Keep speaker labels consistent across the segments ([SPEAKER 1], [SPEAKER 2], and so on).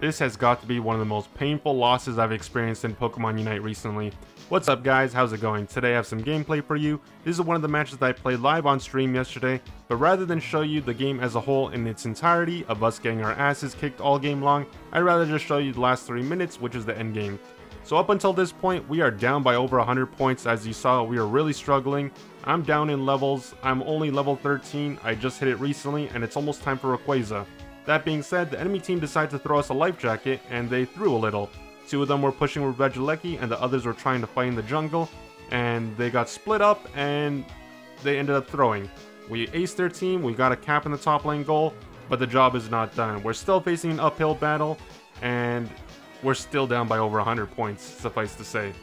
[SPEAKER 1] This has got to be one of the most painful losses I've experienced in Pokemon Unite recently. What's up guys, how's it going? Today I have some gameplay for you. This is one of the matches that I played live on stream yesterday, but rather than show you the game as a whole in its entirety of us getting our asses kicked all game long, I'd rather just show you the last 3 minutes, which is the end game. So up until this point, we are down by over 100 points. As you saw, we are really struggling. I'm down in levels. I'm only level 13. I just hit it recently, and it's almost time for Rayquaza. That being said, the enemy team decided to throw us a life jacket, and they threw a little. 2 of them were pushing with Regieleki, and the others were trying to fight in the jungle, and they got split up, and they ended up throwing. We aced their team, we got a cap in the top lane goal, but the job is not done. We're still facing an uphill battle, and we're still down by over 100 points, suffice to say.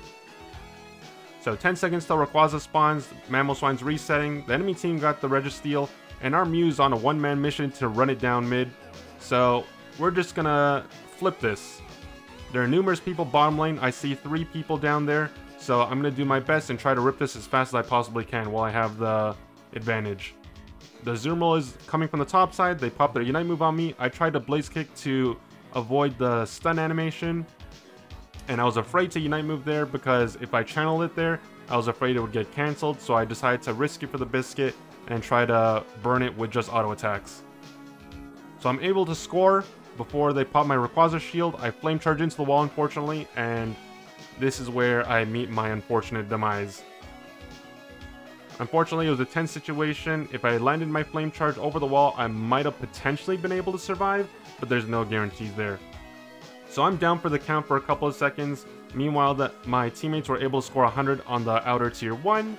[SPEAKER 1] So 10 seconds till Rayquaza spawns, Mamoswine's resetting, the enemy team got the Registeel, and our Mew's on a one-man mission to run it down mid. So we're just gonna flip this. There are numerous people bottom lane. I see 3 people down there, so I'm gonna do my best and try to rip this as fast as I possibly can while I have the advantage. The Zoomerl is coming from the top side. They pop their Unite move on me. I tried to Blaze Kick to avoid the stun animation, and I was afraid to Unite move there because if I channeled it there, I was afraid it would get cancelled, so I decided to risk it for the biscuit and try to burn it with just auto attacks. So I'm able to score before they pop my Rayquaza shield. I flame charge into the wall, unfortunately, and this is where I meet my unfortunate demise. Unfortunately, it was a tense situation. If I had landed my flame charge over the wall, I might have potentially been able to survive, but there's no guarantees there. So I'm down for the count for a couple of seconds. Meanwhile, my teammates were able to score 100 on the outer tier 1.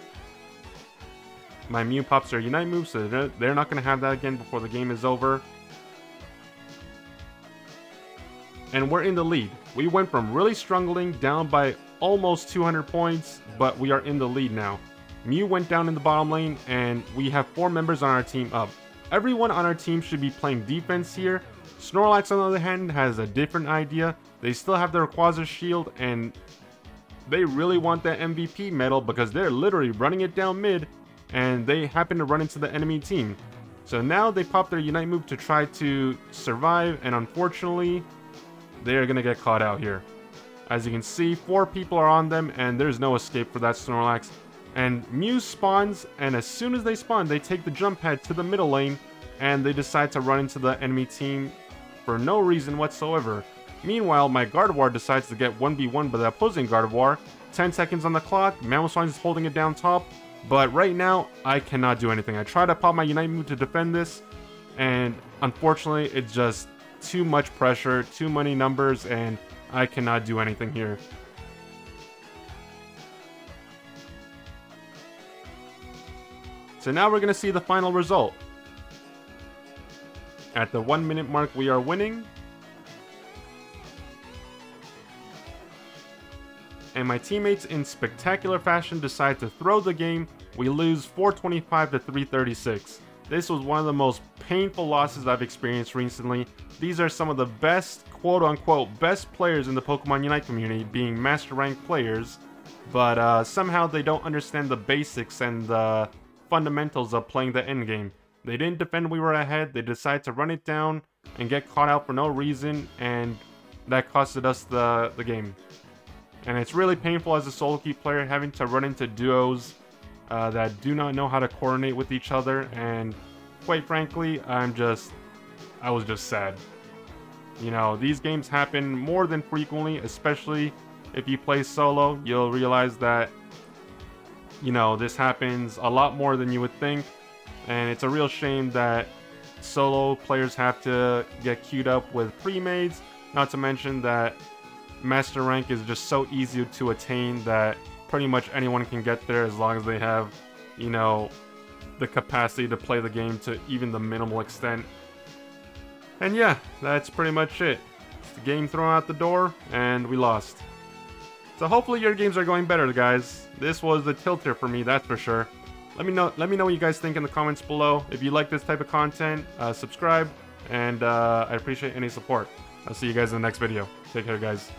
[SPEAKER 1] My Mew pops their Unite move, so they're not going to have that again before the game is over. And we're in the lead. We went from really struggling down by almost 200 points, but we are in the lead now. Mew went down in the bottom lane, and we have 4 members on our team up. Everyone on our team should be playing defense here. Snorlax, on the other hand, has a different idea. They still have their Rayquaza shield, and they really want that MVP medal because they're literally running it down mid, and they happen to run into the enemy team. So now they pop their Unite move to try to survive, and unfortunately, they're gonna get caught out here. As you can see, 4 people are on them, and there's no escape for that Snorlax. And Mew spawns, and as soon as they spawn, they take the jump pad to the middle lane, and they decide to run into the enemy team for no reason whatsoever. Meanwhile, my Gardevoir decides to get 1v1 by the opposing Gardevoir. 10 seconds on the clock, Mamoswine is holding it down top, but right now, I cannot do anything. I try to pop my Unite move to defend this, and unfortunately, it's just too much pressure, too many numbers, and I cannot do anything here. So now we're going to see the final result. At the 1 minute mark, we are winning. And my teammates in spectacular fashion decide to throw the game. We lose 425 to 336. This was one of the most painful losses I've experienced recently. These are some of the best, quote-unquote, best players in the Pokemon Unite community, being Master Rank players, but somehow they don't understand the basics and the fundamentals of playing the endgame. They didn't defend we were ahead, they decided to run it down and get caught out for no reason, and that costed us the game. And it's really painful as a Soloq player having to run into duos that do not know how to coordinate with each other, and quite frankly, I was just sad. You know, these games happen more than frequently, especially if you play solo. You'll realize that, you know, this happens a lot more than you would think, and it's a real shame that solo players have to get queued up with pre-mades, not to mention that Master Rank is just so easy to attain that pretty much anyone can get there as long as they have, you know, the capacity to play the game to even the minimal extent. And yeah, that's pretty much it. It's the game thrown out the door, and we lost. So hopefully your games are going better, guys. This was the tilter for me, that's for sure. Let me know what you guys think in the comments below. If you like this type of content, subscribe, and I appreciate any support. I'll see you guys in the next video. Take care, guys.